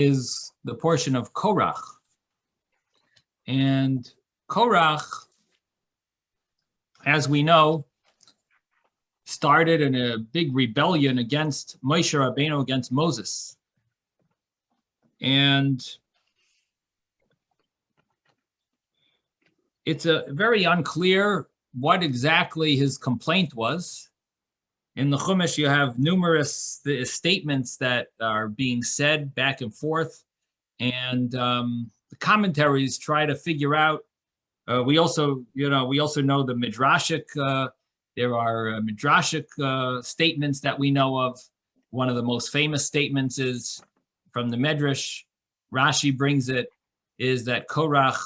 is the portion of Korach. And Korach, as we know, started in a big rebellion against Moshe Rabbeinu, against Moses. And it's a very unclear what exactly his complaint was. In the Chumash, you have numerous statements that are being said back and forth, and the commentaries try to figure out. We also know the midrashic. There are midrashic statements that we know of. One of the most famous statements is from the Medrash. Rashi brings it, is that Korach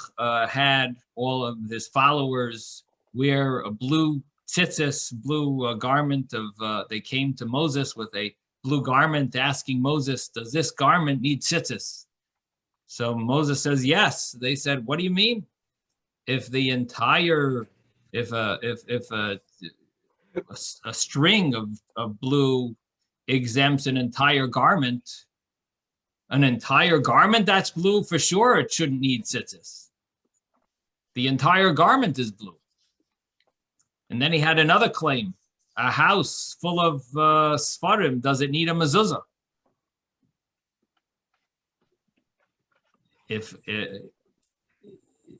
had all of his followers wear a blue tzitzis, blue garment of, they came to Moses with a blue garment asking Moses, does this garment need tzitzis? So Moses says, yes. They said, what do you mean? If the entire, if a string of blue exempts an entire garment that's blue, for sure it shouldn't need tzitzis. The entire garment is blue. And then he had another claim. A house full of Sfarim, does it need a mezuzah? If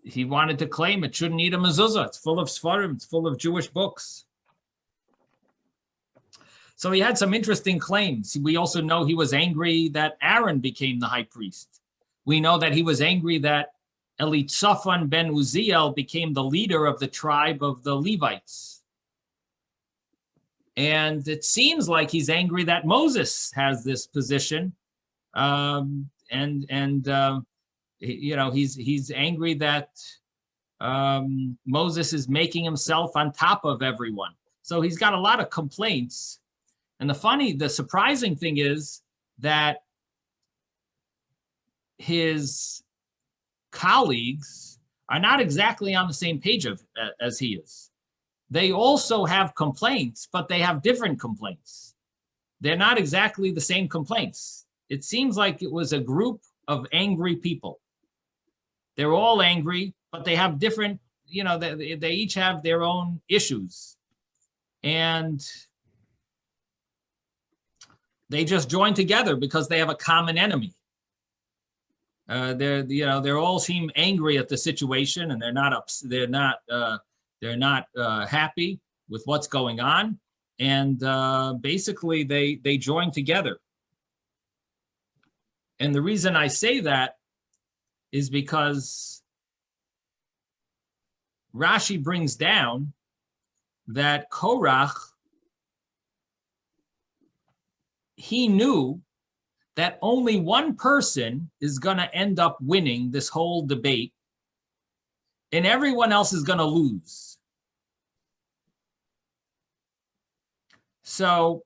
he wanted to claim it shouldn't need a mezuzah, it's full of Sfarim, it's full of Jewish books. So he had some interesting claims. We also know he was angry that Aaron became the high priest. We know that he was angry that Elitzaphan ben Uziel became the leader of the tribe of the Levites. And it seems like he's angry that Moses has this position. He's angry that Moses is making himself on top of everyone. So he's got a lot of complaints. And the surprising thing is that his colleagues are not exactly on the same page as he is. They also have complaints, but they have different complaints. They're not exactly the same complaints. It seems like it was a group of angry people. They're all angry, but they have different, they each have their own issues. And they just join together because they have a common enemy. They all seem angry at the situation, and they're not happy with what's going on, and basically they join together. And the reason I say that is because Rashi brings down that Korach, he knew that only one person is going to end up winning this whole debate, and everyone else is going to lose. So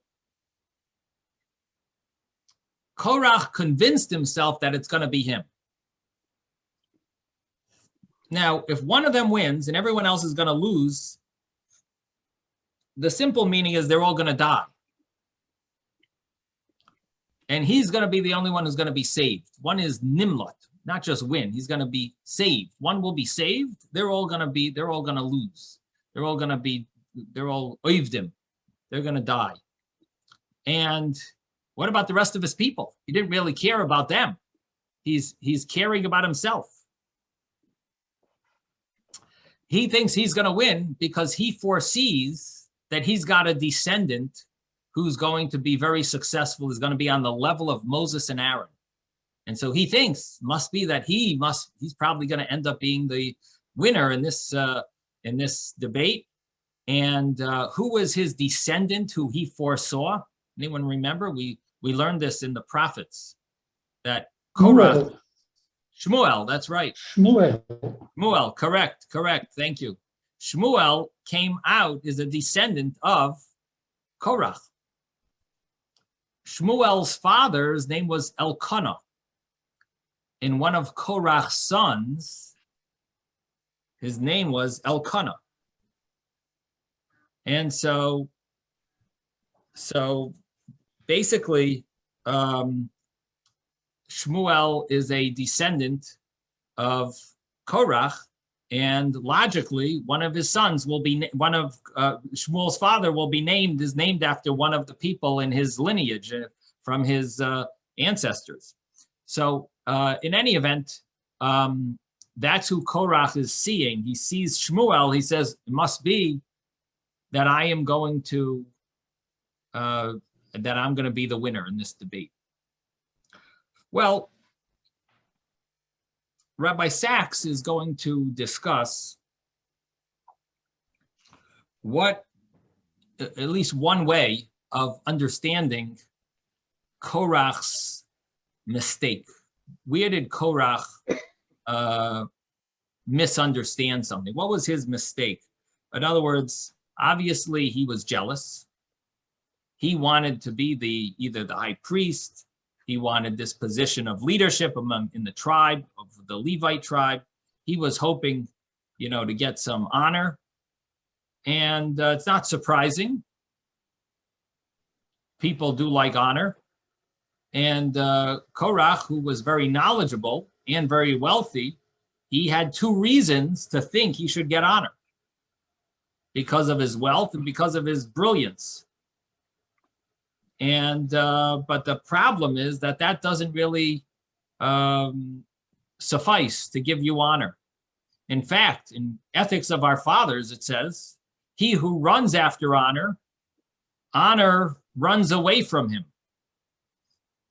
Korach convinced himself that it's going to be him. Now, if one of them wins and everyone else is going to lose, the simple meaning is they're all going to die. And he's going to be the only one who's going to be saved. One is Nimlot, not just win. He's going to be saved. One will be saved. They're all going to lose. They're all oivdim. They're going to die. And what about the rest of his people? He didn't really care about them. He's caring about himself. He thinks he's going to win because he foresees that he's got a descendant who's going to be very successful, is going to be on the level of Moses and Aaron. And so he thinks must be that he's probably going to end up being the winner in this debate. And who was his descendant who he foresaw? Anyone remember? We learned this in the prophets, that Korach, Shmuel, that's right. Shmuel, correct, thank you. Shmuel came out as a descendant of Korach. Shmuel's father's name was Elkanah. And one of Korach's sons, his name was Elkanah. And so basically, Shmuel is a descendant of Korach, and logically, one of his sons will be one of Shmuel's father will be named after one of the people in his lineage from his ancestors. So, in any event, that's who Korach is seeing. He sees Shmuel. He says, "It must be that I am going to be the winner in this debate." Well, Rabbi Sachs is going to discuss what, at least one way of understanding Korach's mistake. Where did Korach misunderstand something? What was his mistake? In other words, obviously he was jealous. He wanted to be either the high priest. He wanted this position of leadership in the tribe, of the Levite tribe. He was hoping, to get some honor. And it's not surprising. People do like honor. And Korach, who was very knowledgeable and very wealthy, he had two reasons to think he should get honor: because of his wealth and because of his brilliance. And but the problem is that doesn't really suffice to give you honor. In fact, in Ethics of Our Fathers, it says, "He who runs after honor, honor runs away from him."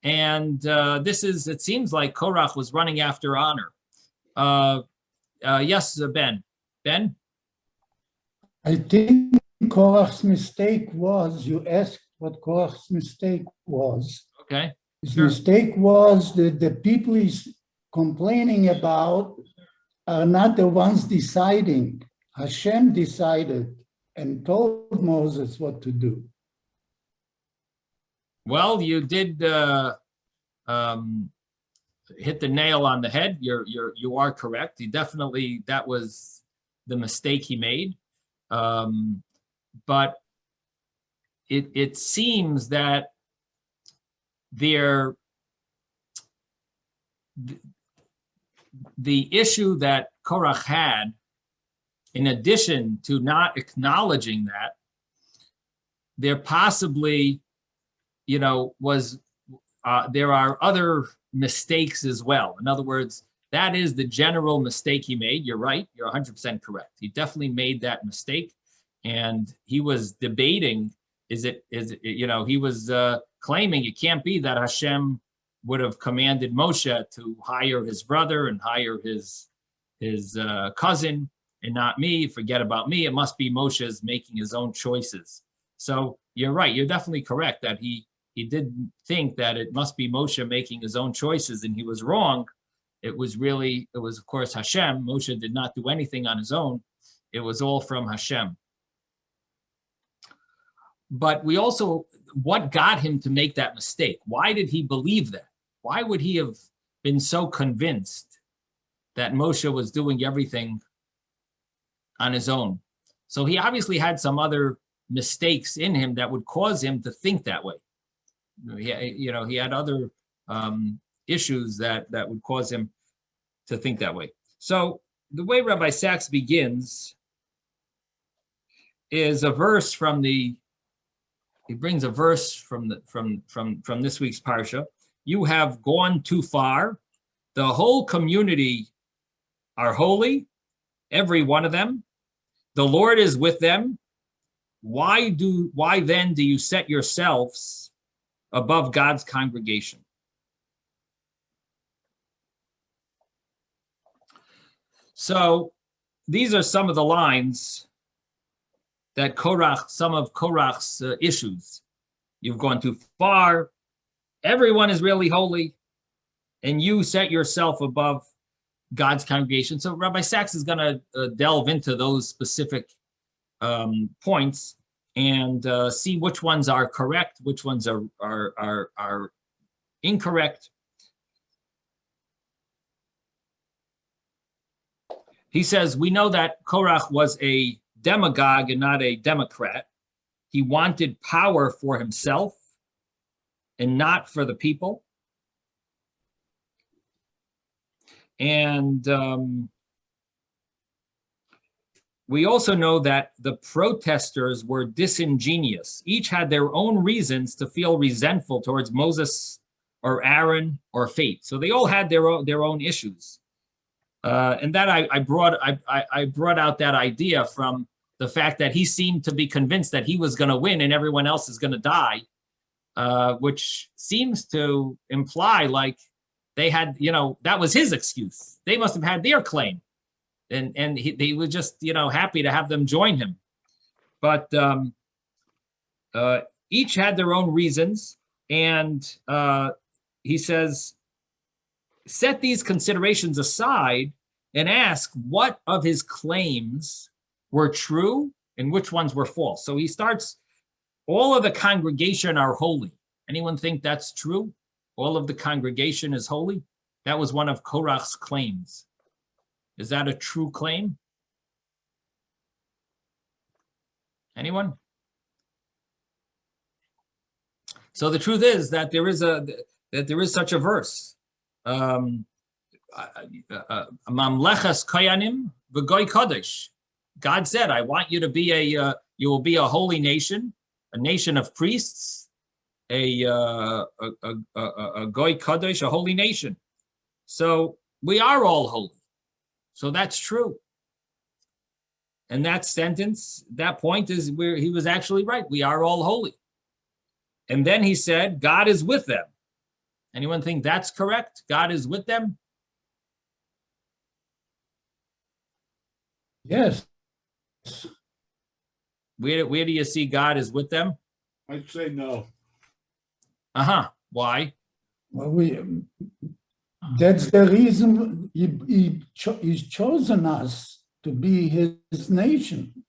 And it seems like Korach was running after honor. Yes, Ben. Ben? I think Korach's mistake was, you asked what Korach's mistake was. Okay. His Sure. mistake was that the people he's complaining about are not the ones deciding. Hashem decided and told Moses what to do. Well, you did hit the nail on the head. You are correct. That was the mistake he made. But it seems that the issue that Korach had, in addition to not acknowledging that, there possibly, was there are other mistakes as well. In other words, that is the general mistake he made. You're right. You're 100% correct. He definitely made that mistake, and he was debating. He was claiming it can't be that Hashem would have commanded Moshe to hire his brother and hire his cousin and not me. Forget about me. It must be Moshe's making his own choices. So you're right. You're definitely correct that he did think that it must be Moshe making his own choices, and he was wrong. It was of course Hashem. Moshe did not do anything on his own. It was all from Hashem. But what got him to make that mistake? Why did he believe that? Why would he have been so convinced that Moshe was doing everything on his own? So he obviously had some other mistakes in him that would cause him to think that way. He had other issues that would cause him to think that way. So the way Rabbi Sachs begins is a verse he brings a verse from this week's parsha. You have gone too far. The whole community are holy, every one of them. The Lord is with them. Why then do you set yourselves above God's congregation? So these are some of the lines that some of Korach's issues. You've gone too far. Everyone is really holy, and you set yourself above God's congregation. So Rabbi Sachs is going to delve into those specific points and see which ones are correct, which ones are incorrect. He says, we know that Korach was a demagogue and not a democrat. He wanted power for himself and not for the people. And we also know that the protesters were disingenuous. Each had their own reasons to feel resentful towards Moses or Aaron or fate. So they all had their own issues. And that I brought out that idea from the fact that he seemed to be convinced that he was going to win and everyone else is going to die, which seems to imply like they had, that was his excuse. They must have had their claim. And they were just, happy to have them join him. But each had their own reasons. And he says, set these considerations aside and ask what of his claims were true and which ones were false. So he starts, all of the congregation are holy. Anyone think that's true? All of the congregation is holy? That was one of Korach's claims. Is that a true claim? Anyone? So the truth is that there is such a verse. Mamlechas koyanim v'goy kodesh. God said, "I want you to be you will be a holy nation, a nation of priests, a goy kodesh, a holy nation." So we are all holy. So that's true. And that sentence, that point is where he was actually right. We are all holy. And then he said, God is with them. Anyone think that's correct? God is with them? Yes. Where do you see God is with them? I'd say no. Uh-huh. Why? Well, that's the reason he's chosen us to be his nation.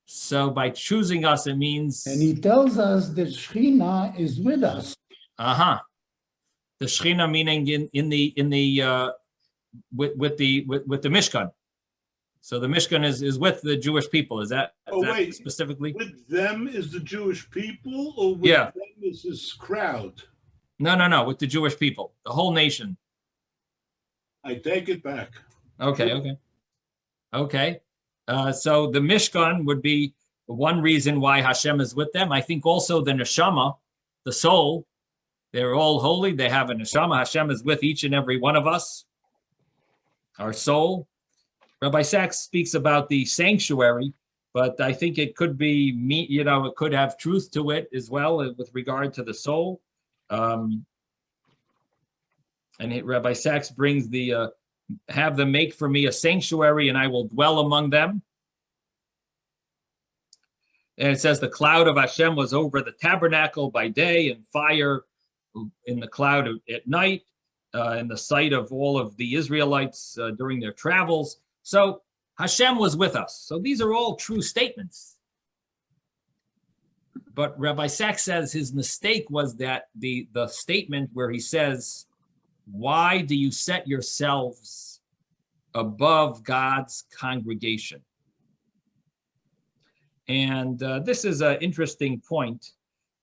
So by choosing us, it means... And he tells us that Shekhinah is with us. Uh-huh. The Shekhinah meaning with the Mishkan. So the Mishkan is with the Jewish people. Is that specifically? With them is the Jewish people, or with them is this crowd? No. With the Jewish people, the whole nation. I take it back. Okay. So the Mishkan would be one reason why Hashem is with them. I think also the neshama, the soul, they're all holy. They have a neshama. Hashem is with each and every one of us, our soul. Rabbi Sachs speaks about the sanctuary, but I think it could be, it could have truth to it as well with regard to the soul. And Rabbi Sachs brings the, have them make for me a sanctuary and I will dwell among them. And it says the cloud of Hashem was over the tabernacle by day and fire in the cloud at night, in the sight of all of the Israelites during their travels. So Hashem was with us. So these are all true statements. But Rabbi Sachs says his mistake was that the statement where he says, why do you set yourselves above God's congregation? And this is an interesting point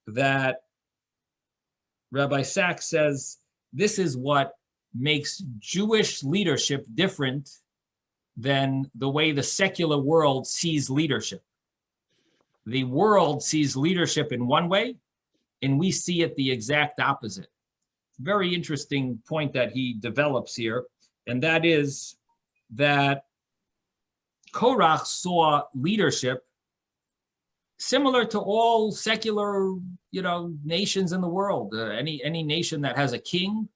that Rabbi Sachs says this is what makes Jewish leadership different than the way the secular world sees leadership. The world sees leadership in one way, and we see it the exact opposite. Very interesting point that he develops here, and that is that Korach saw leadership similar to all secular, nations in the world. Any nation that has a king,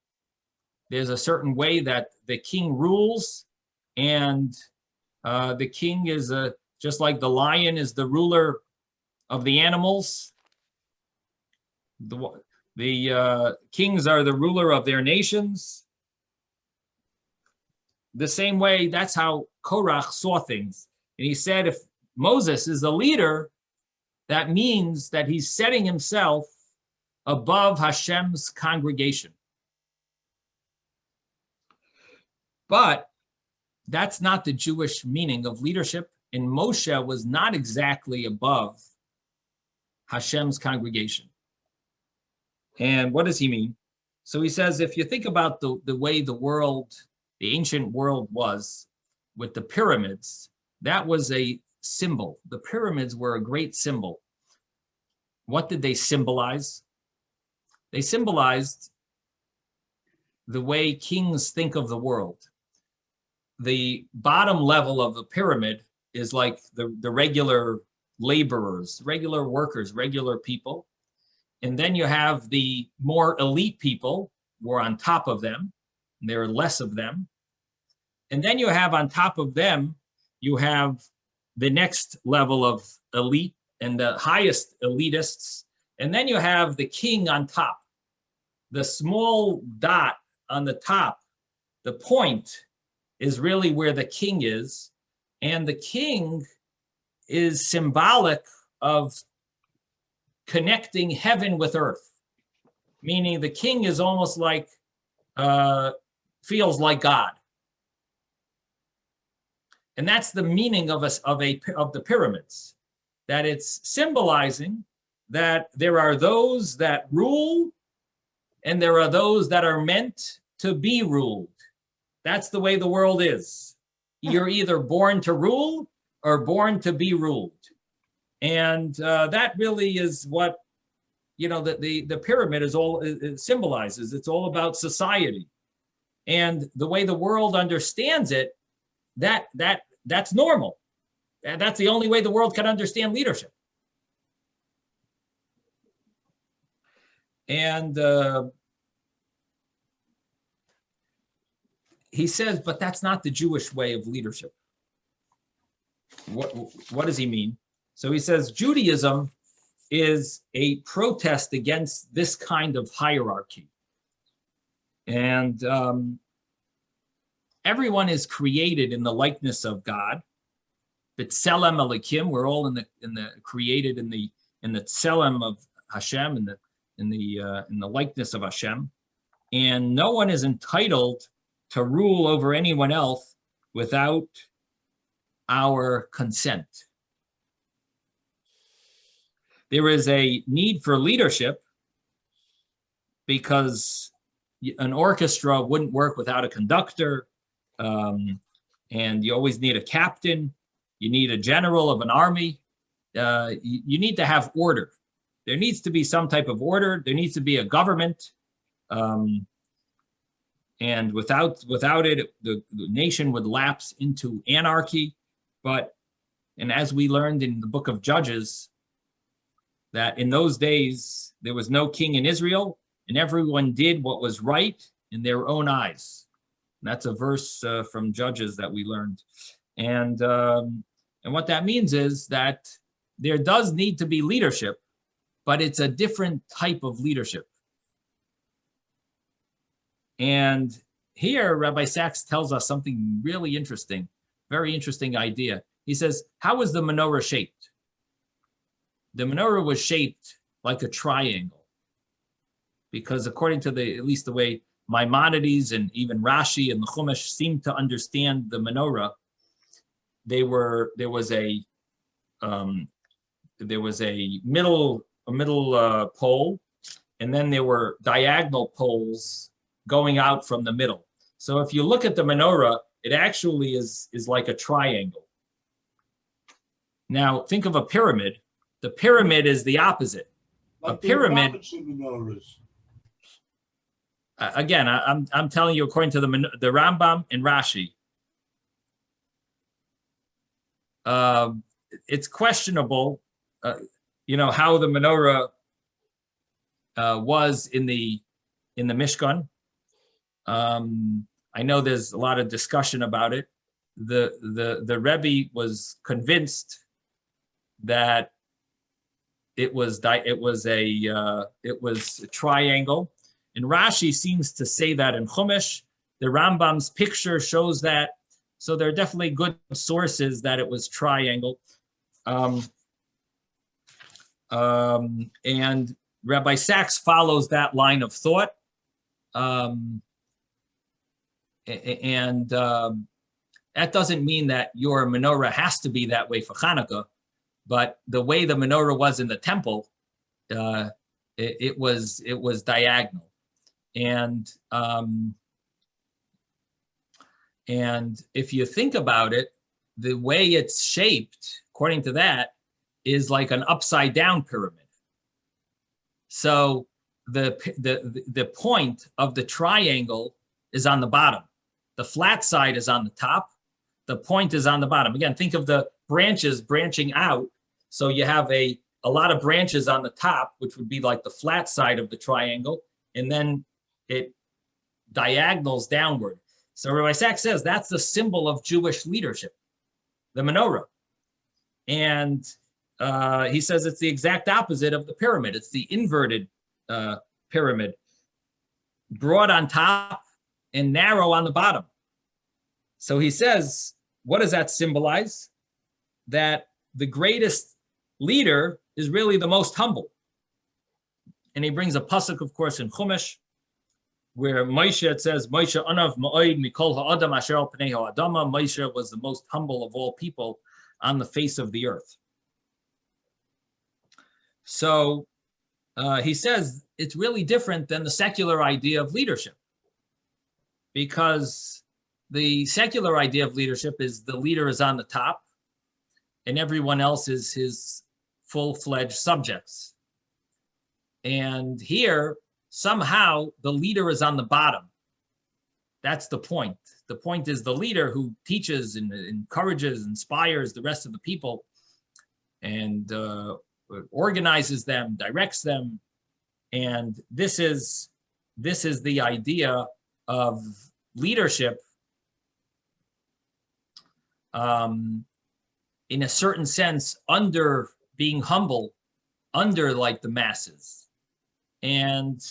there's a certain way that the king rules, and the king is just like the lion is the ruler of the animals. The kings are the ruler of their nations. The same way, that's how Korach saw things. And he said, if Moses is the leader, that means that he's setting himself above Hashem's congregation. But that's not the Jewish meaning of leadership. And Moshe was not exactly above Hashem's congregation. And what does he mean? So he says, if you think about the way the world the ancient world was with the pyramids, that was a symbol. The pyramids were a great symbol. What did they symbolize? They symbolized the way kings think of the world. The bottom level of the pyramid is like the regular laborers, regular workers, regular people. And then you have the more elite people who are on top of them. And there are less of them. And then you have on top of them, you have the next level of elite and the highest elitists. And then you have the king on top. The small dot on the top, the point, is really where the king is. And the king is symbolic of connecting heaven with earth, meaning the king is almost like, feels like God. And that's the meaning of the pyramids, that it's symbolizing that there are those that rule and there are those that are meant to be ruled. That's the way the world is. You're either born to rule or born to be ruled. And that really is what, the pyramid is all, it symbolizes. It's all about society. And the way the world understands it, that's normal. And that's the only way the world can understand leadership. And he says, but that's not the Jewish way of leadership. What does he mean? So he says, Judaism is a protest against this kind of hierarchy. And everyone is created in the likeness of God. B'tselem Elokim, we're all created in the tselem of Hashem, in the likeness of Hashem. And no one is entitled to rule over anyone else without our consent. There is a need for leadership because an orchestra wouldn't work without a conductor, and you always need a captain. You need a general of an army. You need to have order. There needs to be some type of order. There needs to be a government. And without it, the nation would lapse into anarchy. And as we learned in the book of Judges, that in those days, there was no king in Israel, and everyone did what was right in their own eyes. And that's a verse from Judges that we learned. And what that means is that there does need to be leadership, but it's a different type of leadership. And here, Rabbi Sachs tells us something really interesting, very interesting idea. He says, how was the menorah shaped? The menorah was shaped like a triangle, because according to at least the way Maimonides and even Rashi and the Chumash seem to understand the menorah, there was a middle pole, and then there were diagonal poles going out from the middle. So if you look at the menorah, it actually is like a triangle. Now think of a pyramid. The pyramid is the opposite. Like a pyramid. Again, I'm telling you according to the Rambam and Rashi. It's questionable, how the menorah was in the Mishkan. I know there's a lot of discussion about it. The Rebbe was convinced that it was a triangle, and Rashi seems to say that in Chumash. The Rambam's picture shows that, so there are definitely good sources that it was triangle. And Rabbi Sachs follows that line of thought. That doesn't mean that your menorah has to be that way for Hanukkah, but the way the menorah was in the temple, it was diagonal. And And if you think about it, the way it's shaped, according to that, is like an upside down pyramid. So the point of the triangle is on the bottom. The flat side is on the top. The point is on the bottom. Again, think of the branches branching out. So you have a lot of branches on the top, which would be like the flat side of the triangle, and then it diagonals downward. So Rabbi Sachs says that's the symbol of Jewish leadership, the menorah. And he says it's the exact opposite of the pyramid. It's the inverted pyramid, broad on top and narrow on the bottom. So he says, what does that symbolize? That the greatest leader is really the most humble. And he brings a pasuk, of course, in Chumash, where Moshe, it says, Moshe anav ma'od mikol ha'adam asher al pnei ha'adama. Moshe was the most humble of all people on the face of the earth. So he says it's really different than the secular idea of leadership, because the secular idea of leadership is the leader is on the top and everyone else is his full-fledged subjects. And here, somehow, the leader is on the bottom. That's the point. The point is the leader who teaches and encourages, inspires the rest of the people, and organizes them, directs them. And this is the idea of leadership, in a certain sense, under being humble, under like the masses. And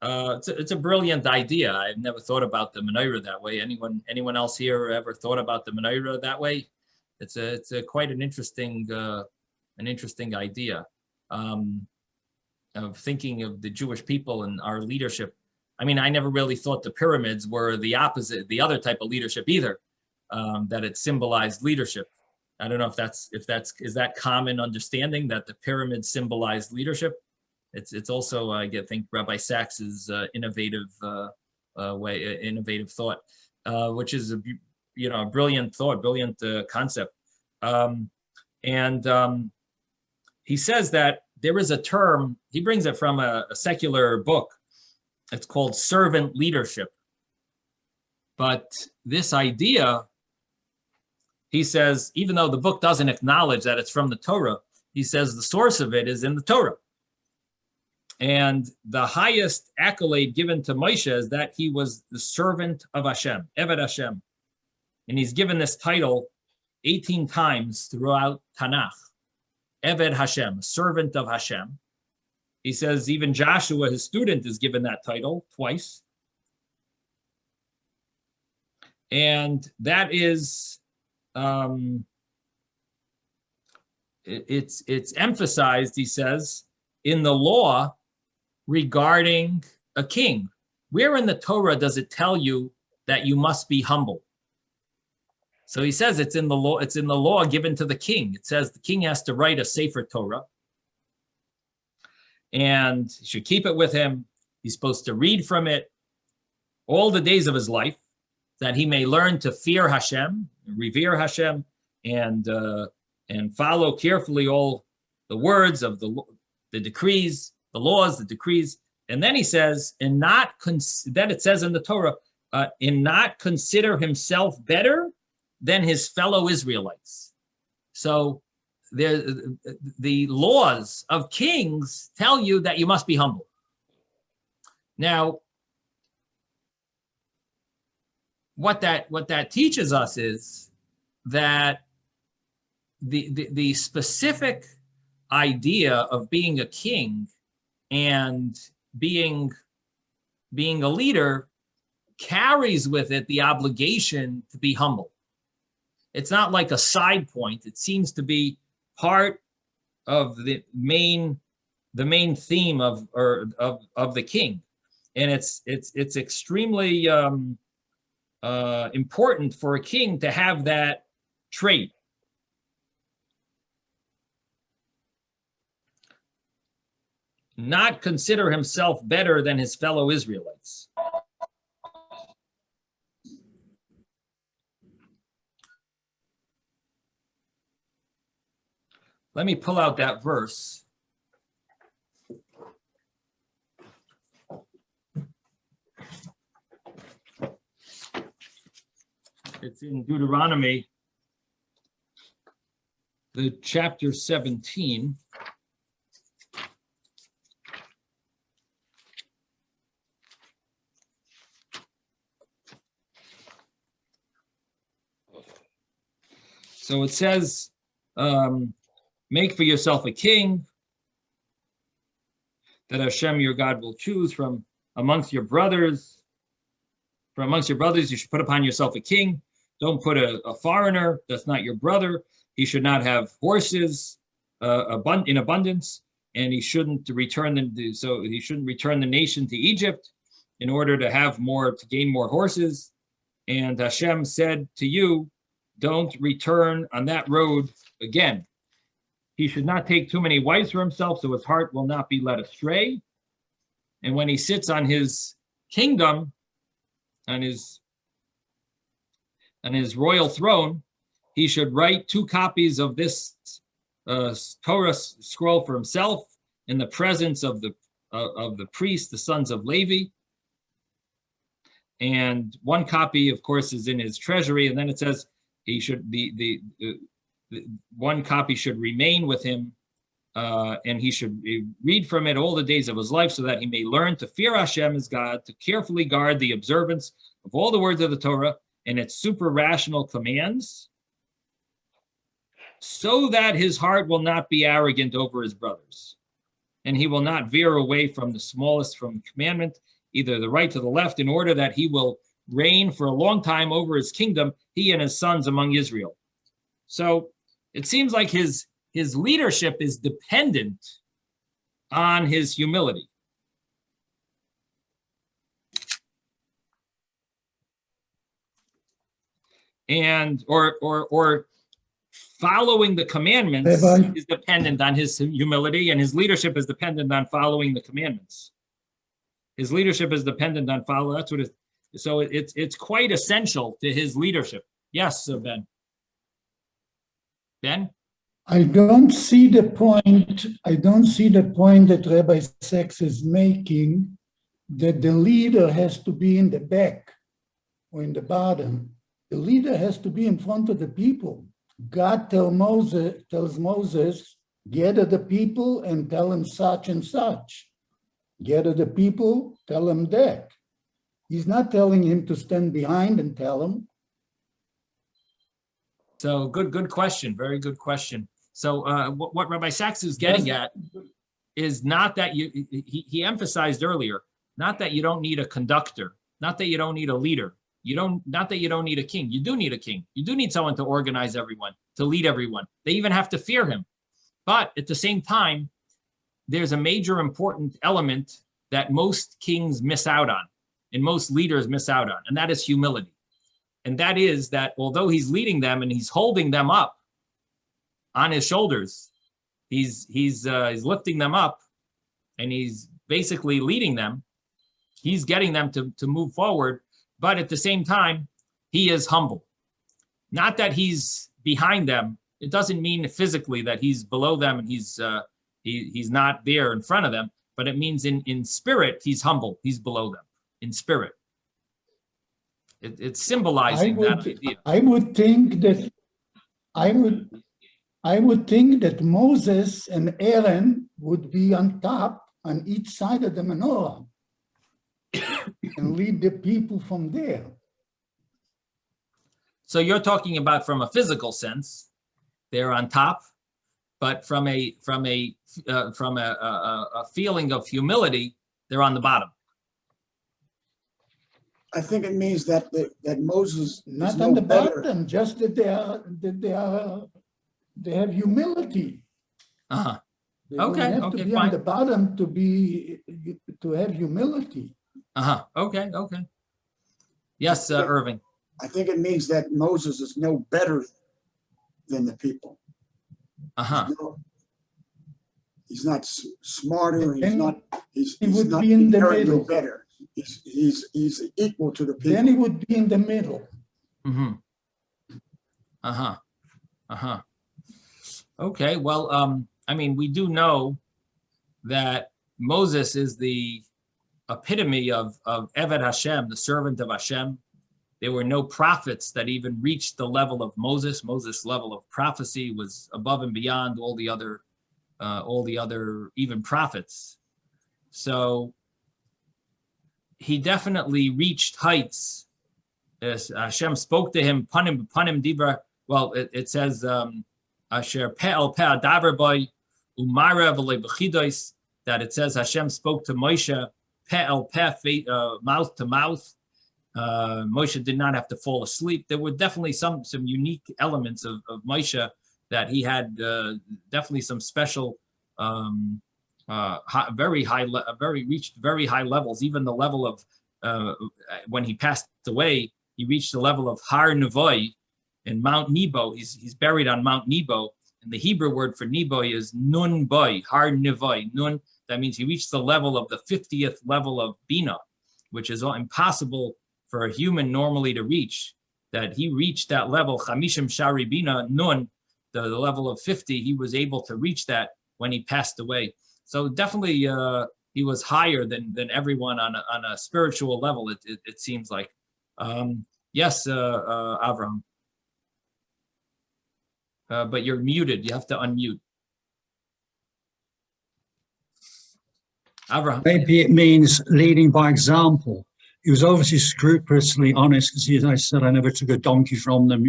it's a brilliant idea. I've never thought about the menorah that way. Anyone else here ever thought about the menorah that way? It's quite an interesting idea of thinking of the Jewish people and our leadership. I mean, I never really thought the pyramids were the opposite, the other type of leadership either. That it symbolized leadership. I don't know is that common understanding that the pyramid symbolized leadership? It's also, I think, Rabbi Sachs's innovative thought, which is a brilliant thought, brilliant concept. He says that there is a term. He brings it from a secular book. It's called servant leadership. But this idea, he says, even though the book doesn't acknowledge that it's from the Torah, he says the source of it is in the Torah. And the highest accolade given to Moshe is that he was the servant of Hashem, Eved Hashem. And he's given this title 18 times throughout Tanakh. Eved Hashem, servant of Hashem. He says even Joshua, his student, is given that title twice. And that is, it's emphasized, he says, in the law regarding a king. Where in the Torah does it tell you that you must be humble? So he says it's in the law. It's in the law given to the king. It says the king has to write a Sefer Torah, and he should keep it with him. He's supposed to read from it all the days of his life, that he may learn to fear Hashem, revere Hashem, and follow carefully all the words of the decrees, the laws, the decrees. And then he says, then it says in the Torah, in not consider himself better than his fellow Israelites. So the laws of kings tell you that you must be humble. Now, what that teaches us is that the specific idea of being a king and being a leader carries with it the obligation to be humble. It's not like a side point. It seems to be part of the main theme of the king, and it's extremely important for a king to have that trait. Not consider himself better than his fellow Israelites. let me pull out that verse. It's in Deuteronomy, the chapter 17. So it says, make for yourself a king that Hashem your God will choose from amongst your brothers. From amongst your brothers, you should put upon yourself a king. Don't put a foreigner that's not your brother. He should not have horses in abundance, and he shouldn't return the nation to Egypt in order to gain more horses. And Hashem said to you, don't return on that road again. He should not take too many wives for himself, so his heart will not be led astray. And when he sits on his kingdom, on his royal throne, he should write 2 copies of this Torah scroll for himself in the presence of the priests, the sons of Levi. And 1 copy, of course, is in his treasury. And then it says he should the 1 copy should remain with him, and he should read from it all the days of his life, so that he may learn to fear Hashem as God, to carefully guard the observance of all the words of the Torah and its super rational commands, so that his heart will not be arrogant over his brothers, and he will not veer away from the smallest from commandment, either the right to the left, in order that he will reign for a long time over his kingdom, he and his sons among Israel. So it seems like his leadership is dependent on his humility. And or following the commandments is dependent on his humility, and his leadership is dependent on following the commandments. His leadership is dependent on follow. That's what it is. So it's quite essential to his leadership. Yes, Ben. Ben? I don't see the point that Rabbi Sachs is making, that the leader has to be in the back or in the bottom. The leader has to be in front of the people. God tells Moses, gather the people and tell them such and such. Gather the people, tell them that. He's not telling him to stand behind and tell him. So good question. Very good question. So what Rabbi Sachs is getting at is not that he emphasized earlier, not that you don't need a conductor, not that you don't need a leader. Not that you don't need a king. You do need a king. You do need someone to organize everyone, to lead everyone. They even have to fear him. But at the same time, there's a major important element that most kings miss out on, and most leaders miss out on, and that is humility. And that is that although he's leading them and he's holding them up on his shoulders, he's lifting them up, and he's basically leading them. He's getting them to move forward. But at the same time, he is humble. Not that he's behind them. It doesn't mean physically that he's below them and he's not there in front of them, but it means in spirit, he's humble. He's below them in spirit. It's symbolizing that idea. I would think that Moses and Aaron would be on top on each side of the menorah and lead the people from there. So you're talking about from a physical sense, they're on top, but from a feeling of humility, they're on the bottom. I think it means that Moses not on the bottom, just that they have humility. Uh-huh. They don't have to be fine. on the bottom to have humility. Uh-huh. Okay. Yes, Irving. I think it means that Moses is no better than the people. Uh-huh. He's not smarter. He's not be in the middle. Better. He's equal to the people. Then he would be in the middle. Mm-hmm. Uh-huh. Okay, well, I mean, we do know that Moses is the epitome of Eved Hashem, the servant of Hashem. There were no prophets that even reached the level of Moses. Moses' level of prophecy was above and beyond all the other even prophets. So he definitely reached heights. As Hashem spoke to him, panim dibra. Well, it says asher pe'el pe'ah davar boy umara v'le b'chidos, that it says Hashem spoke to Moshe pe'el pe'ah, mouth to mouth. Moshe did not have to fall asleep. There were definitely some unique elements of Moshe, that he had definitely some special, reached very high levels. Even the level of when he passed away, he reached the level of Har Nevoi in Mount Nebo. He's buried on Mount Nebo, and the Hebrew word for Nebo is Nun Boy, Har Nevoi. Nun, that means he reached the level of the 50th level of Bina, which is impossible for a human normally to reach. That he reached that level, Chamishim Shari Bina Nun, the level of 50, he was able to reach that when he passed away. So definitely he was higher than everyone on a spiritual level, it seems like. Yes, Avram. But you're muted. You have to unmute. Avraham. Maybe it means leading by example. He was obviously scrupulously honest, because as I said, I never took a donkey from them,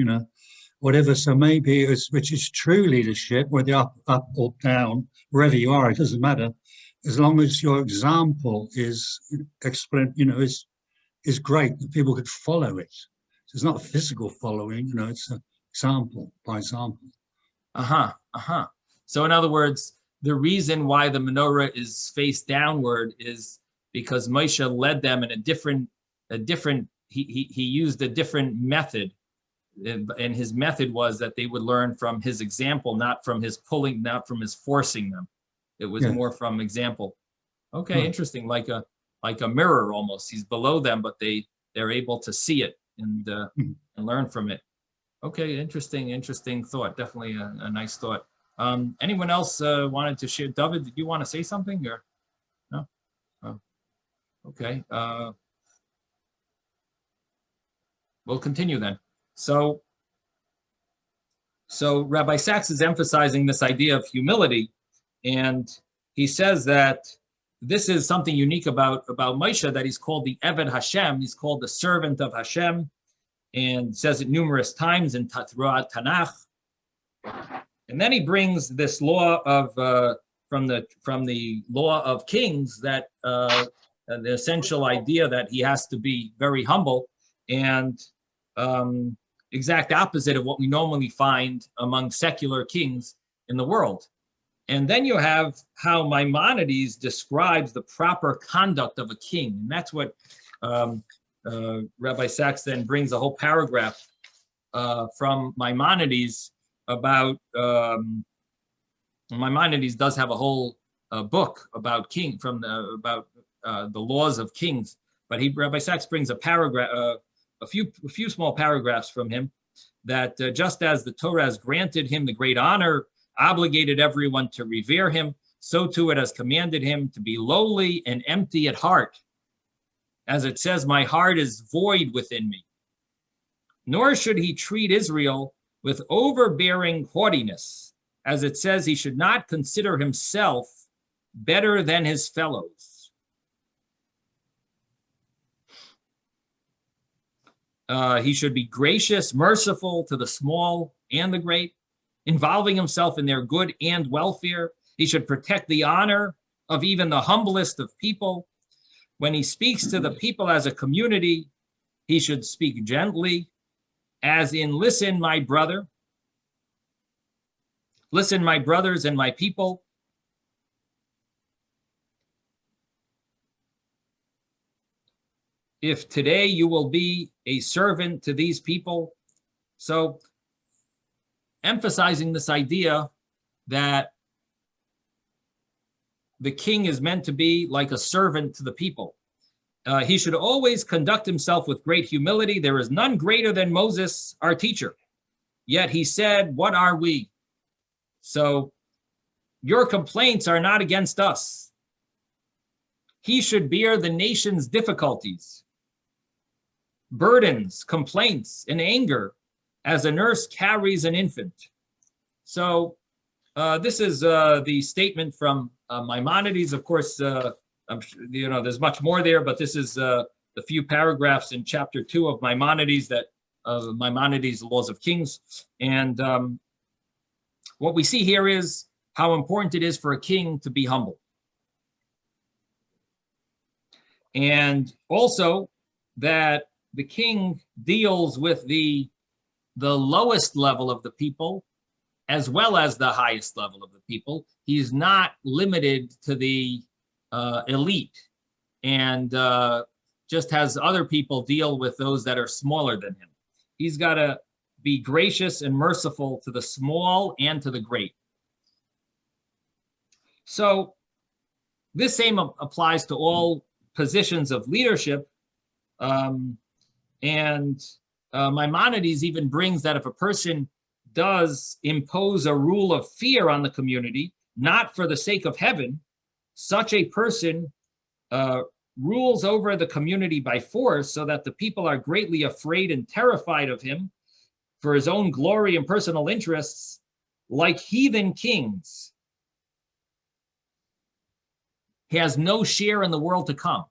whatever. So maybe it was, which is true leadership, whether up or down, wherever you are, it doesn't matter, as long as your example is is great, that people could follow it. So it's not physical following, it's an example by example. So in other words, the reason why the menorah is face downward is because Moshe led them in he used a different method. And his method was that they would learn from his example, not from his pulling, not from his forcing them. It was more from example. Okay, interesting, like a mirror almost. He's below them, but they're able to see it and learn from it. Okay, interesting thought. Definitely a nice thought. Anyone else wanted to share? David, did you want to say something or no? Oh, okay. We'll continue then. So Rabbi Sachs is emphasizing this idea of humility, and he says that this is something unique about Moshe, that he's called the Eved Hashem. He's called the servant of Hashem, and says it numerous times in throughout Tanakh. And then he brings this law of from the law of kings, that the essential idea that he has to be very humble, and exact opposite of what we normally find among secular kings in the world. And then you have how Maimonides describes the proper conduct of a king. And that's what Rabbi Sachs then brings a whole paragraph from Maimonides about, Maimonides does have a whole book about the laws of kings, but Rabbi Sachs brings a paragraph, a few small paragraphs from him, that just as the Torah has granted him the great honor, obligated everyone to revere him, so too it has commanded him to be lowly and empty at heart. As it says, my heart is void within me. Nor should he treat Israel with overbearing haughtiness. As it says, he should not consider himself better than his fellows. He should be gracious, merciful to the small and the great, involving himself in their good and welfare. He should protect the honor of even the humblest of people. When he speaks to the people as a community, he should speak gently, as in, listen, my brother. Listen, my brothers and my people. If today you will be a servant to these people. So emphasizing this idea that the king is meant to be like a servant to the people. He should always conduct himself with great humility. There is none greater than Moses, our teacher. Yet he said, what are we? So your complaints are not against us. He should bear the nation's difficulties, burdens, complaints, and anger as a nurse carries an infant. So this is the statement from Maimonides. Of course, there's much more there, but this is the few paragraphs in chapter 2 of Maimonides, Maimonides' Laws of Kings. And what we see here is how important it is for a king to be humble. And also that the king deals with the lowest level of the people as well as the highest level of the people. He's not limited to the elite and just has other people deal with those that are smaller than him. He's got to be gracious and merciful to the small and to the great. So this same applies to all positions of leadership. Maimonides even brings that if a person does impose a rule of fear on the community, not for the sake of heaven, such a person rules over the community by force so that the people are greatly afraid and terrified of him for his own glory and personal interests, like heathen kings. He has no share in the world to come.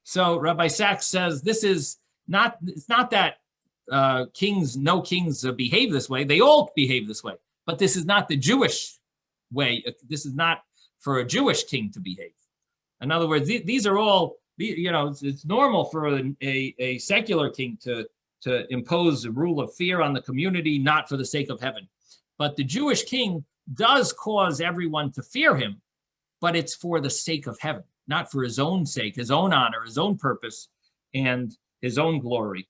So Rabbi Sachs says this is not, it's not that no kings behave this way. They all behave this way, but this is not the Jewish way. This is not for a Jewish king to behave. In other words, these are all, it's normal for a secular king to impose a rule of fear on the community, not for the sake of heaven. But the Jewish king does cause everyone to fear him, but it's for the sake of heaven, not for his own sake, his own honor, his own purpose, and his own glory.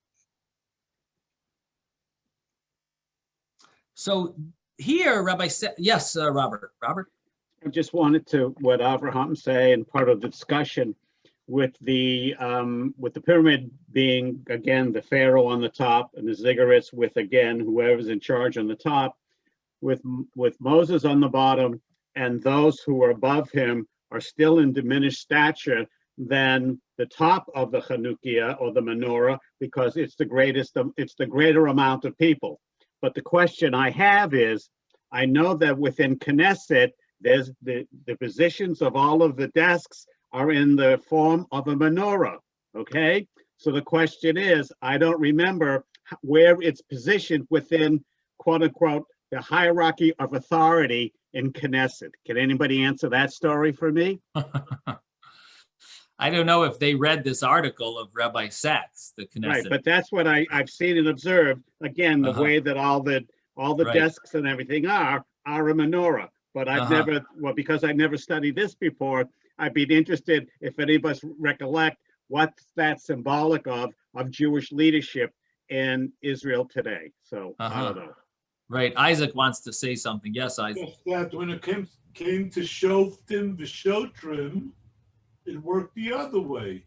So here, Rabbi said, yes, Robert. I just wanted to, what Avraham say, and part of the discussion with the pyramid being, again, the Pharaoh on the top and the ziggurats with, again, whoever's in charge on the top, with Moses on the bottom, and those who are above him are still in diminished stature than the top of the Chanukia or the menorah, because it's the greater amount of people. But the question I have is, I know that within Knesset, there's the positions of all of the desks are in the form of a menorah, okay? So the question is, I don't remember where it's positioned within, quote unquote, the hierarchy of authority in Knesset. Can anybody answer that story for me? I don't know if they read this article of Rabbi Sachs, the Knesset. Right, but that's what I've seen and observed. Again, the way that all the right. Desks and everything are a menorah. But I've never, well, because I never studied this before, I'd be interested if any of us recollect what's that symbolic of Jewish leadership in Israel today. So I don't know. Right, Isaac wants to say something. Yes, Isaac. Just that when it came to Shoftim v'Shotrim, it worked the other way.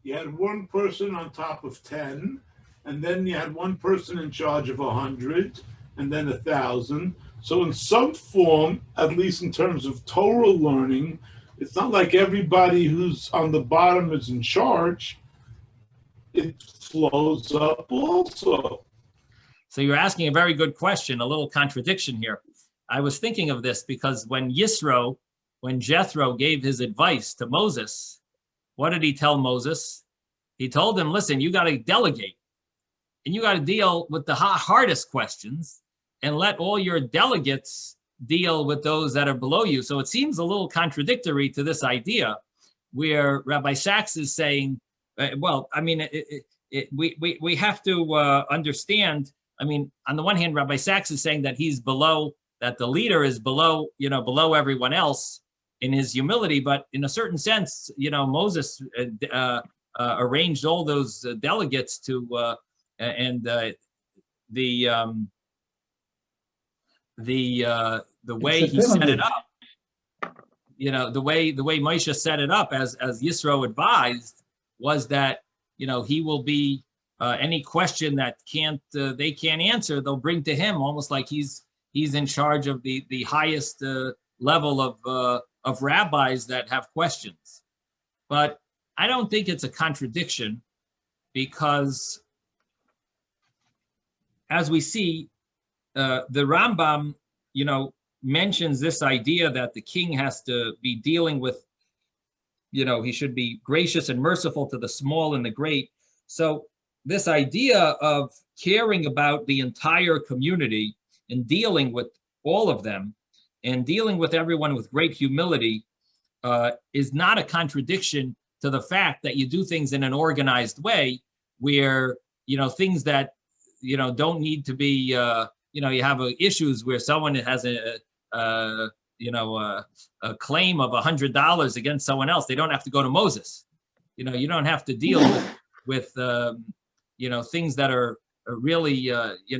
You had one person on top of 10, and then you had one person in charge of 100, and then 1,000. So in some form, at least in terms of Torah learning, it's not like everybody who's on the bottom is in charge. It flows up also. So you're asking a very good question, a little contradiction here. I was thinking of this because when Jethro gave his advice to Moses, what did he tell Moses? He told him, listen, you got to delegate and you got to deal with the hardest questions and let all your delegates deal with those that are below you. So it seems a little contradictory to this idea where Rabbi Sachs is saying, we have to understand. I mean, on the one hand, Rabbi Sachs is saying that he's below, that the leader is below, below everyone else in his humility. But in a certain sense, Moses arranged all those delegates to, the way he set it up, the way Moshe set it up, as Yisro advised, was that he will be any question that they can't answer, they'll bring to him, almost like he's in charge of the highest level of rabbis that have questions. But I don't think it's a contradiction, because as we see, the Rambam, mentions this idea that the king has to be dealing with, he should be gracious and merciful to the small and the great. So this idea of caring about the entire community and dealing with all of them and dealing with everyone with great humility is not a contradiction to the fact that you do things in an organized way where, things that, don't need to be, you have issues where someone has a claim of $100 against someone else. They don't have to go to Moses. You don't have to deal with things that are really,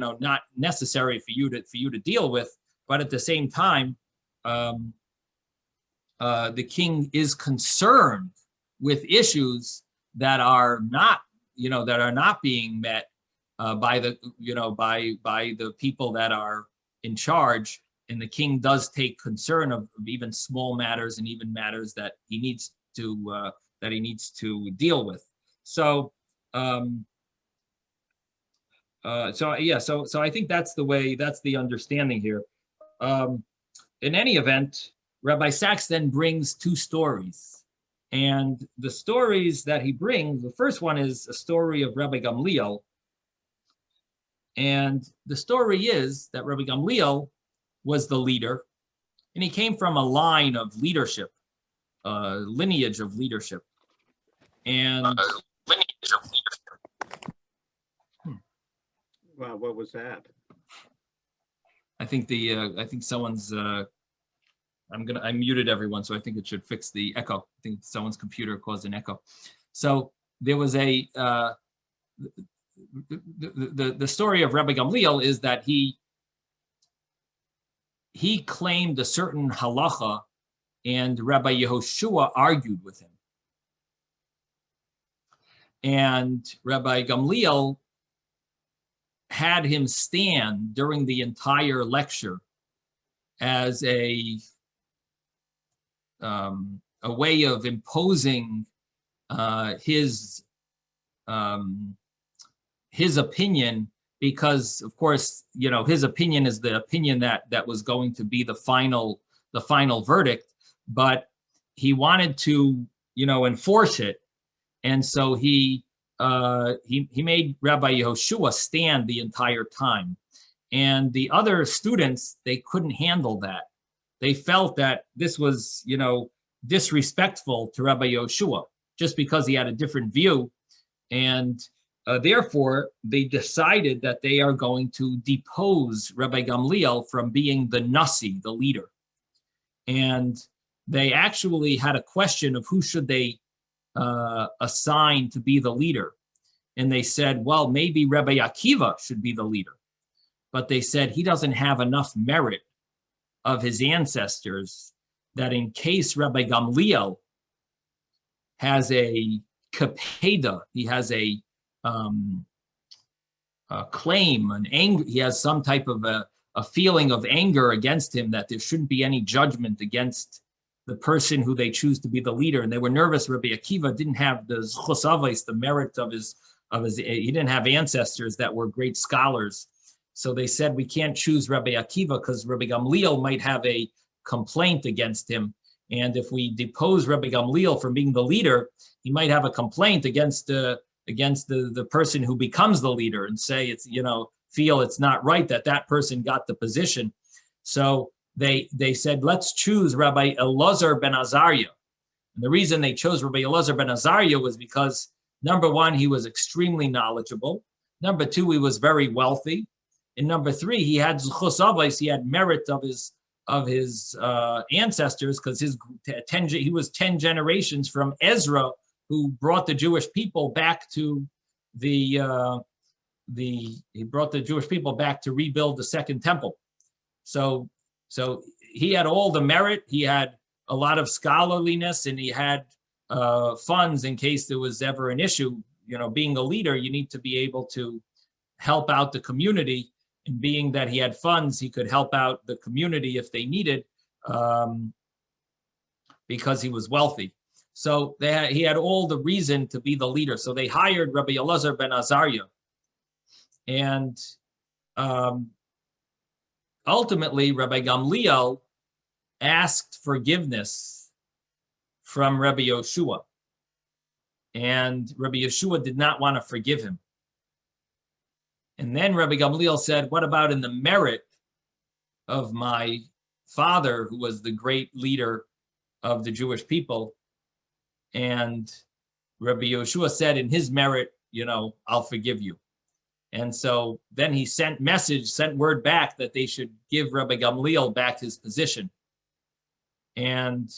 not necessary for you to deal with. But at the same time, the king is concerned with issues that are not being met by the people that are in charge. And the king does take concern of even small matters and even matters that he needs to deal with. So so I think that's the understanding here. In any event, Rabbi Sachs then brings two stories, and the stories that he brings, the first one is a story of Rabbi Gamliel, and the story is that Rabbi Gamliel was the leader, and he came from a line of leadership, lineage of leadership, and Wow, what was that? I think someone's. I muted everyone, so I think it should fix the echo. I think someone's computer caused an echo. So there was the story of Rabbi Gamliel is that he claimed a certain halacha, and Rabbi Yehoshua argued with him. And Rabbi Gamliel had him stand during the entire lecture as a way of imposing his opinion, because of course, his opinion is the opinion that was going to be the final verdict, but he wanted to, enforce it. And so he made Rabbi Yehoshua stand the entire time. And the other students, they couldn't handle that. They felt that this was, disrespectful to Rabbi Yehoshua, just because he had a different view. And therefore, they decided that they are going to depose Rabbi Gamliel from being the Nasi, the leader. And they actually had a question of who should they assign to be the leader. And they said, well, maybe Rabbi Akiva should be the leader. But they said he doesn't have enough merit of his ancestors that in case Rabbi Gamliel has a kapeda, he has a claim, an anger, he has some type of a feeling of anger against him, that there shouldn't be any judgment against the person who they choose to be the leader. And they were nervous. Rabbi Akiva didn't have the zchus avos, the merit of his, he didn't have ancestors that were great scholars. So they said, we can't choose Rabbi Akiva because Rabbi Gamliel might have a complaint against him. And if we depose Rabbi Gamliel from being the leader, he might have a complaint against the person who becomes the leader and say it's, feel it's not right that person got the position. So they said, let's choose Rabbi Elazar ben Azariah. And the reason they chose Rabbi Elazar ben Azariah was because, number one, he was extremely knowledgeable. Number two, he was very wealthy. And number three, he had zchus avos, he had merit of his ancestors, because he was 10 generations from Ezra, who brought the Jewish people back to he brought the Jewish people back to rebuild the second temple. So he had all the merit, he had a lot of scholarliness, and he had funds in case there was ever an issue, being a leader, you need to be able to help out the community. And being that he had funds, he could help out the community if they needed, because he was wealthy. So he had all the reason to be the leader. So they hired Rabbi Elazar ben Azariah. And ultimately, Rabbi Gamliel asked forgiveness from Rabbi Yoshua. And Rabbi Yoshua did not want to forgive him. And then Rabbi Gamliel said, what about in the merit of my father, who was the great leader of the Jewish people? And Rabbi Yoshua said, in his merit, I'll forgive you. And so then he sent word back that they should give Rabbi Gamliel back his position. And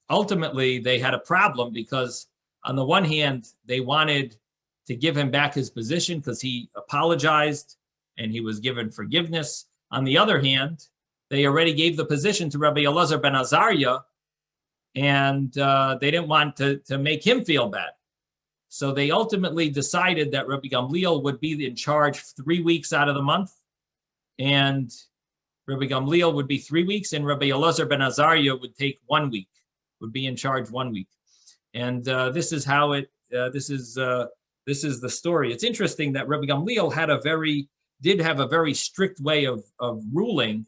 ultimately, they had a problem because on the one hand, they wanted to give him back his position because he apologized and he was given forgiveness. On the other hand, they already gave the position to Rabbi Elazar ben Azariah, and they didn't want to make him feel bad. So they ultimately decided that Rabbi Gamliel would be in charge 3 weeks out of the month, and Rabbi Gamliel would be 3 weeks, and Rabbi Elazar ben Azariah would take 1 week, would be in charge 1 week. And this is how this is the story. It's interesting that Rabbi Gamliel did have a very strict way of ruling.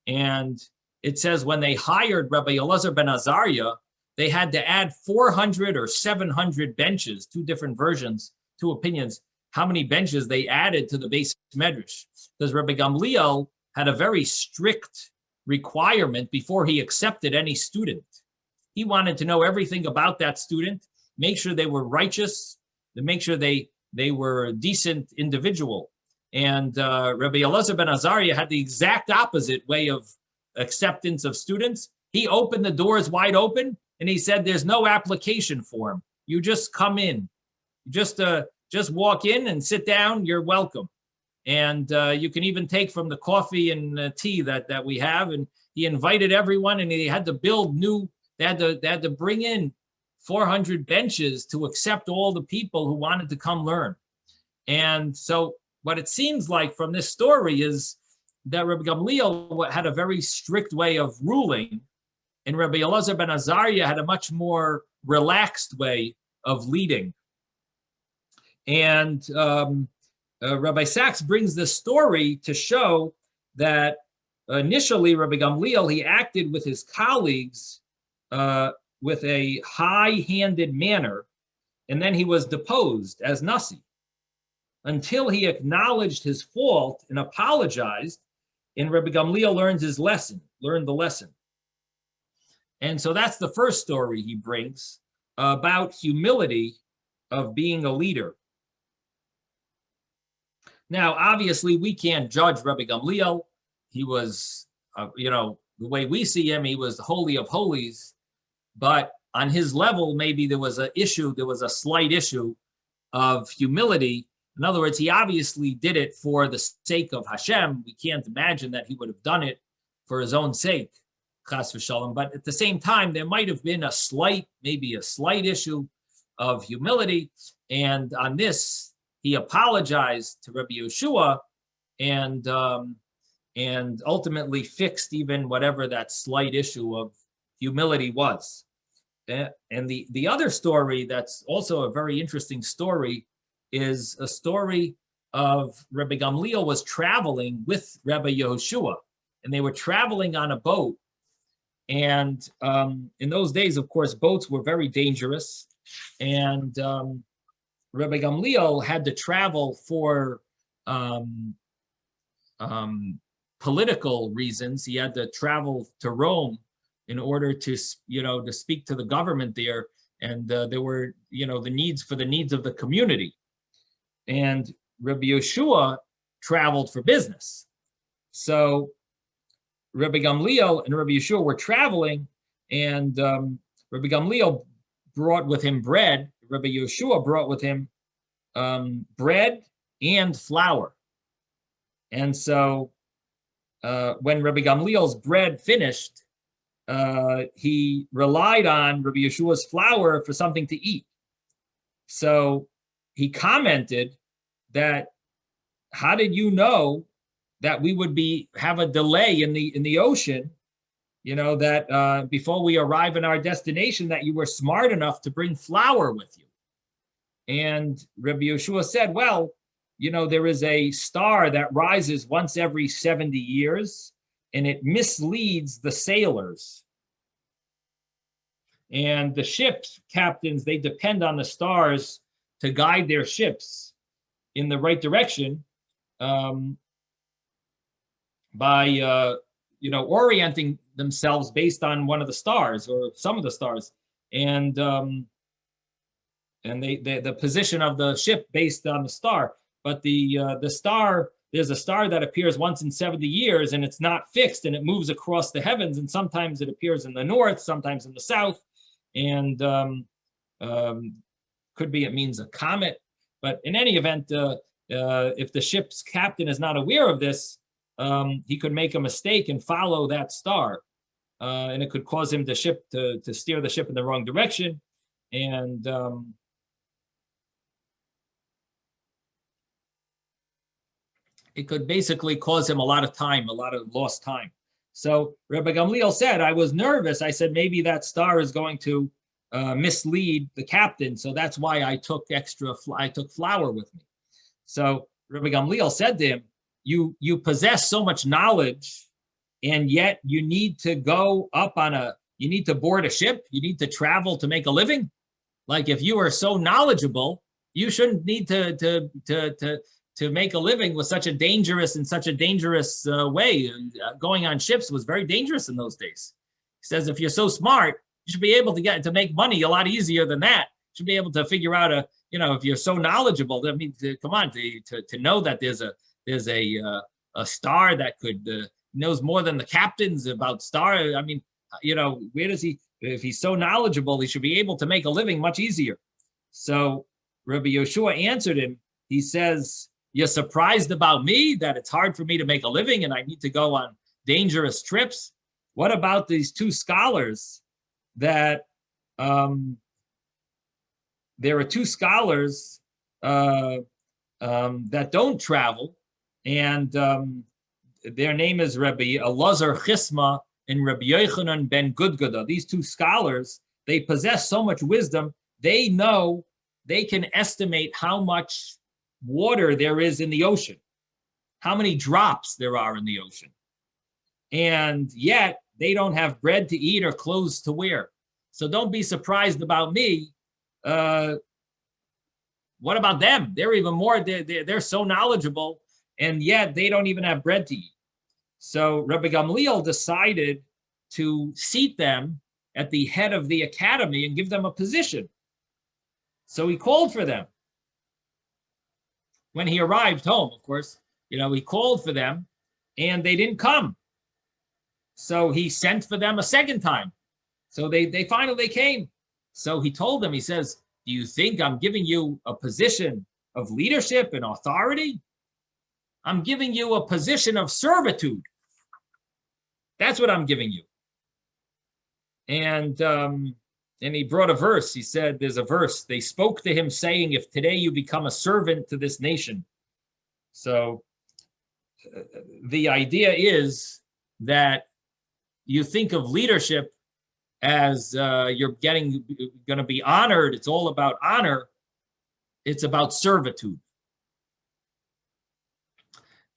And it says when they hired Rabbi Elazar ben Azariah, they had to add 400 or 700 benches, two different versions, two opinions, how many benches they added to the base medrash. Because Rabbi Gamliel had a very strict requirement before he accepted any student. He wanted to know everything about that student, make sure they were righteous, to make sure they were a decent individual. And Rabbi Elazar ben Azariah had the exact opposite way of acceptance of students. He opened the doors wide open, and he said, there's no application form. You just come in. Just walk in and sit down. You're welcome. And you can even take from the coffee and tea that we have. And he invited everyone, and he had to build they had to bring in 400 benches to accept all the people who wanted to come learn. And so what it seems like from this story is that Rabbi Gamliel had a very strict way of ruling, and Rabbi Elazar ben Azariah had a much more relaxed way of leading. And Rabbi Sachs brings this story to show that initially Rabbi Gamliel, he acted with his colleagues with a high-handed manner, and then he was deposed as Nasi until he acknowledged his fault and apologized, and Rabbi Gamliel learned the lesson. And so that's the first story he brings about humility of being a leader. Now, obviously, we can't judge Rabbi Gamliel. He was, the way we see him, he was the Holy of Holies. But on his level, maybe there was a slight issue of humility. In other words, he obviously did it for the sake of Hashem. We can't imagine that he would have done it for his own sake, chas v'shalom. But at the same time, there might have been a slight issue of humility. And on this, he apologized to Rabbi Yoshua and ultimately fixed even whatever that slight issue of humility was. And the other story that's also a very interesting story is a story of Rabbi Gamliel was traveling with Rabbi Yehoshua, and they were traveling on a boat. And in those days, of course, boats were very dangerous. And Rabbi Gamliel had to travel for political reasons. He had to travel to Rome in order to speak to the government there. And there were, the needs of the community. And Rabbi Yoshua traveled for business. So Rabbi Gamliel and Rabbi Yoshua were traveling, and Rabbi Gamliel brought with him bread. Rabbi Yoshua brought with him bread and flour. And so when Rabbi Gamliel's bread finished, he relied on Rabbi Yeshua's flour for something to eat. So he commented that, how did you know that we would have a delay in the ocean, that before we arrive in our destination, that you were smart enough to bring flour with you? And Rabbi Yeshua said, well, there is a star that rises once every 70 years, and it misleads the sailors. And the ship's captains, they depend on the stars to guide their ships in the right direction, by orienting themselves based on one of the stars or some of the stars, and the position of the ship based on the star. But the star, there's a star that appears once in 70 years, and it's not fixed, and it moves across the heavens, and sometimes it appears in the north, sometimes in the south, and could be it means a comet. But in any event, if the ship's captain is not aware of this, he could make a mistake and follow that star, and it could cause him to steer the ship in the wrong direction, and it could basically cause him a lot of lost time. So Rabbi Gamliel said, I was nervous. I said, maybe that star is going to mislead the captain, so that's why I took flour with me. So Rabbi Gamliel said to him, you possess so much knowledge, and yet you need to you need to board a ship, you need to travel to make a living. Like, if you are so knowledgeable, you shouldn't need to make a living with such a dangerous way. Going on ships was very dangerous in those days. He says, if you're so smart, you should be able to make money a lot easier than that. You should be able to figure out if you're so knowledgeable, I mean, to know that there's a star that knows more than the captains about star. I mean, where does if he's so knowledgeable, he should be able to make a living much easier. So Rabbi Yeshua answered him. He says, you're surprised about me, that it's hard for me to make a living and I need to go on dangerous trips? What about these two scholars that there are two scholars that don't travel, and their name is Rabbi Elazar Chisma and Rabbi Yochanan ben Gudgada. These two scholars, they possess so much wisdom, they know, they can estimate how much water there is in the ocean, how many drops there are in the ocean. And yet they don't have bread to eat or clothes to wear. So don't be surprised about me. What about them? They're even more, they're so knowledgeable, and yet they don't even have bread to eat. So Rabbi Gamliel decided to seat them at the head of the academy and give them a position. So he called for them. When he arrived home, of course, he called for them and they didn't come. So he sent for them a second time. So they finally came. So he told them, he says, do you think I'm giving you a position of leadership and authority? I'm giving you a position of servitude. That's what I'm giving you. And he brought a verse. He said, there's a verse. They spoke to him saying, if today you become a servant to this nation. So the idea is that you think of leadership as you're going to be honored. It's all about honor. It's about servitude.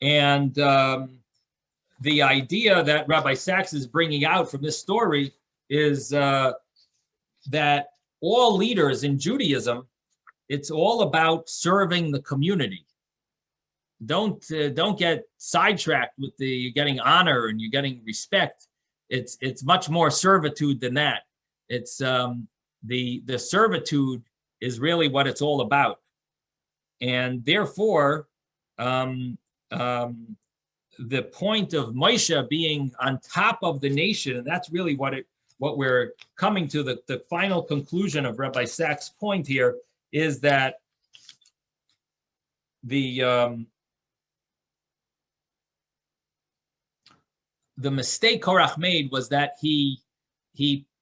And the idea that Rabbi Sachs is bringing out from this story is that all leaders in Judaism, it's all about serving the community. Don't get sidetracked with you're getting honor and you're getting respect. It's much more servitude than that. It's the servitude is really what it's all about, and therefore the point of Moshe being on top of the nation, and that's really what we're coming to, the final conclusion of Rabbi Sachs' point here is that the mistake Korach made was that he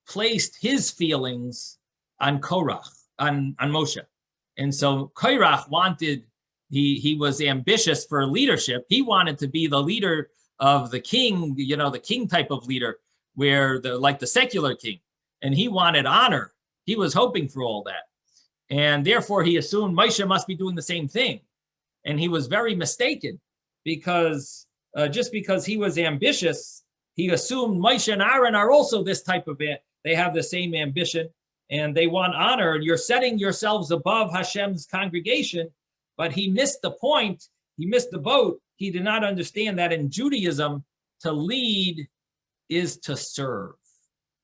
placed his feelings on Korach, on Moshe. And so Korach wanted, he was ambitious for leadership. He wanted to be the leader of the king, the king type of leader, where like the secular king. And he wanted honor. He was hoping for all that. And therefore he assumed Moshe must be doing the same thing. And he was very mistaken, because just because he was ambitious, he assumed Moshe and Aaron are also this type of it. They have the same ambition and they want honor, and you're setting yourselves above Hashem's congregation. But he missed the point. He missed the boat. He did not understand that in Judaism, to lead is to serve.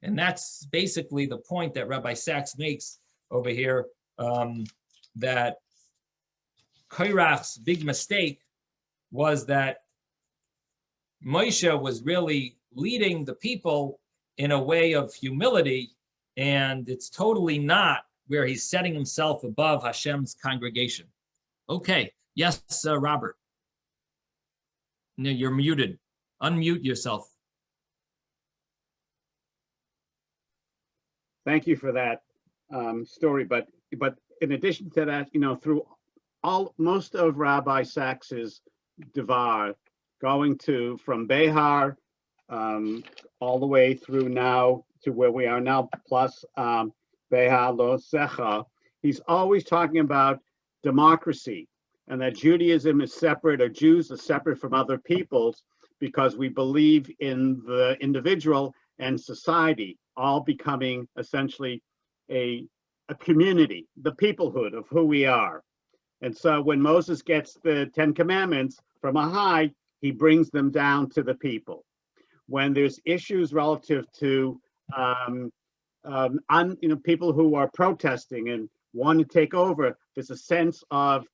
And that's basically the point that Rabbi Sachs makes over here, that Korach's big mistake was that Moshe was really leading the people in a way of humility, and it's totally not where he's setting himself above Hashem's congregation. Okay, yes, Robert. No, you're muted. Unmute yourself. Thank you for that story. But in addition to that, through most of Rabbi Sachs's Devar, going from Behar all the way through now to where we are now, plus Behar Lo Secha, he's always talking about democracy, and that Judaism is separate, or Jews are separate from other peoples, because we believe in the individual and society all becoming essentially a community, the peoplehood of who we are. And so when Moses gets the 10 Commandments from on high, he brings them down to the people. When there's issues relative to people who are protesting and want to take over, there's a sense of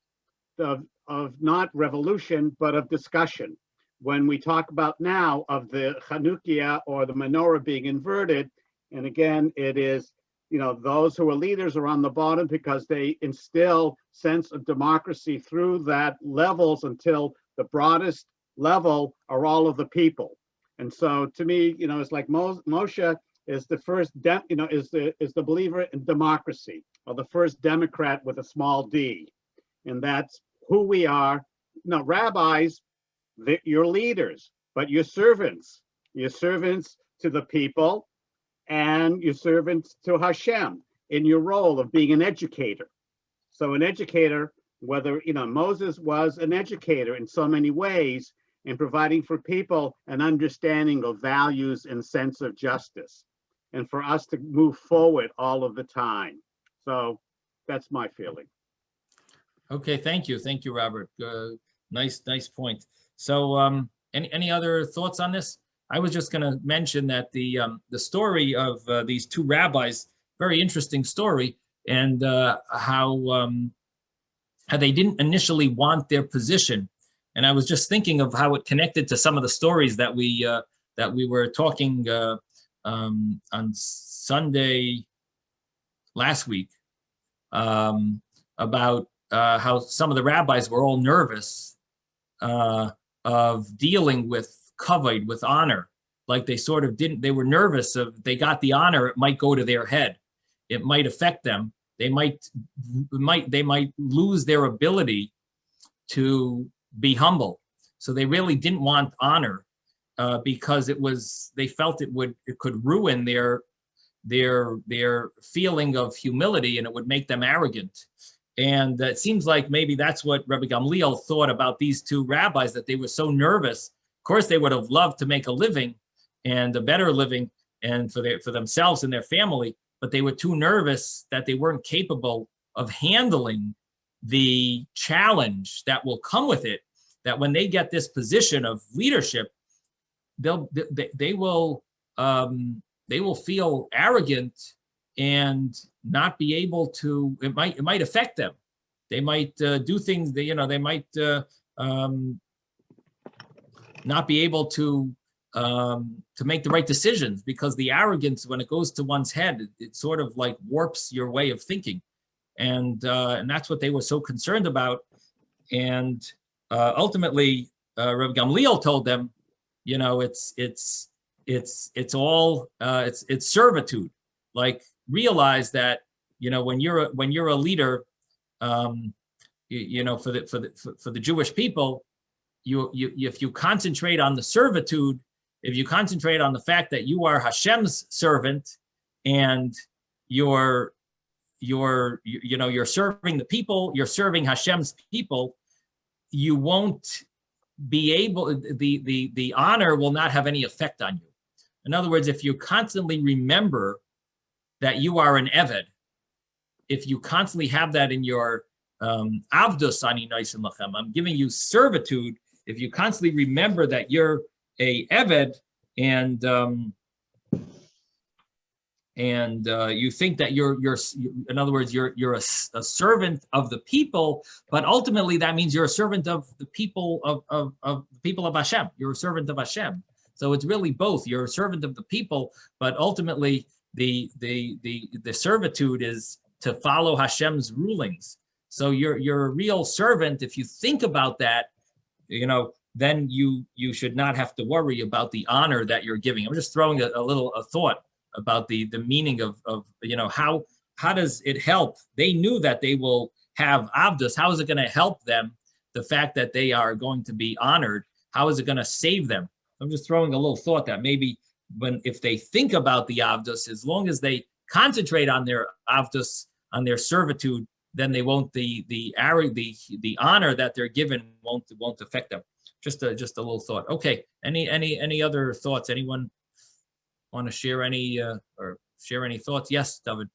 not revolution, but of discussion. When we talk about now of the Chanukia or the menorah being inverted, and again, it is, those who are leaders are on the bottom because they instill sense of democracy through that levels until the broadest level are all of the people. And so to me, it's like Moshe is the first, is the believer in democracy, or the first Democrat with a small d. And that's who we are. Rabbis, you're leaders, but you're servants to the people, and you're servants to Hashem in your role of being an educator. So an educator, whether, Moses was an educator in so many ways, in providing for people an understanding of values and sense of justice, and for us to move forward all of the time. So that's my feeling. Okay, thank you, Robert. Nice point. So, any other thoughts on this? I was just going to mention that the story of these two rabbis, very interesting story, and how they didn't initially want their position. And I was just thinking of how it connected to some of the stories that we were talking on Sunday last week about how some of the rabbis were all nervous of dealing with kavod, with honor. Like they sort of didn't, they were nervous of, they got the honor, it might go to their head. It might affect them. They might lose their ability to be humble. So they really didn't want honor because they felt it could ruin their feeling of humility, and it would make them arrogant. And it seems like maybe that's what Rabbi Gamliel thought about these two rabbis, that they were so nervous. Of course, they would have loved to make a living, and a better living, and for themselves and their family, but they were too nervous that they weren't capable of handling the challenge that will come with it. That when they get this position of leadership, they will feel arrogant and not be able to. It might affect them. They might do things. They might not be able to make the right decisions, because the arrogance, when it goes to one's head, it sort of like warps your way of thinking, and that's what they were so concerned about. And ultimately, Rabbi Gamliel told them, it's servitude. Like, realize that when you're a leader, for the Jewish people, if you concentrate on the servitude, if you concentrate on the fact that you are Hashem's servant and you're serving the people, you're serving Hashem's people, you won't be able, the honor will not have any effect on you. In other words, if you constantly remember that you are an Eved, if you constantly have that in your Avdus ani noisim lachem, I'm giving you servitude, if you constantly remember that you're a Eved and you think that you're in other words, you're a servant of the people, but ultimately that means you're a servant of the people of the people of Hashem. You're a servant of Hashem. So it's really both. You're a servant of the people, but ultimately the servitude is to follow Hashem's rulings. So you're a real servant. If you think about that, then you should not have to worry about the honor that you're giving. I'm just throwing a thought about the meaning of how does it help? They knew that they will have Avdus. How is it going to help them? The fact that they are going to be honored, how is it going to save them? I'm just throwing a little thought that maybe if they think about the Avdus, as long as they concentrate on their Avdus, on their servitude, then they won't the honor that they're given won't affect them. Just a little thought. Okay. Any other thoughts? Anyone want to share any thoughts? Yes, David.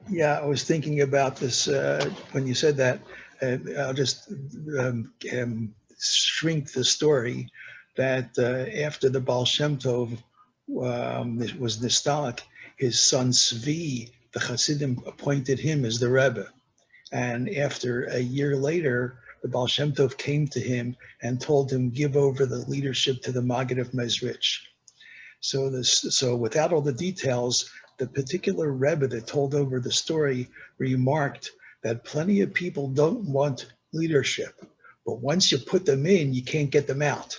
Yeah, I was thinking about this when you said that. I'll just shrink the story that after the Baal Shem Tov was Nistalik, his son Svi, the Hasidim appointed him as the Rebbe. And after a year later, the Baal Shem Tov came to him and told him, give over the leadership to the Maggid of Mezrich. So without all the details, the particular Rebbe that told over the story remarked that plenty of people don't want leadership, but once you put them in, you can't get them out.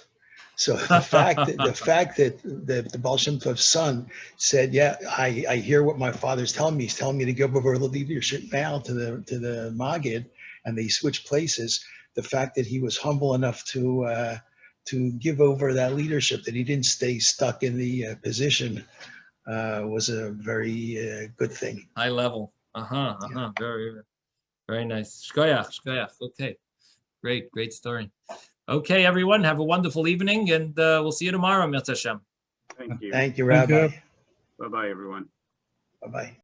So the fact that the Baal Shem Tov's son said, yeah, I hear what my father's telling me. He's telling me to give over the leadership now to the Maggid, and they switched places. The fact that he was humble enough to give over that leadership, that he didn't stay stuck in the position, was a very good thing. High level. Yeah. Very, very nice. Shkoyach. Okay. Great story. Okay, everyone, have a wonderful evening, and we'll see you tomorrow, Mitzvah Hashem. Thank you. Thank you, Rabbi. Bye-bye, everyone. Bye-bye.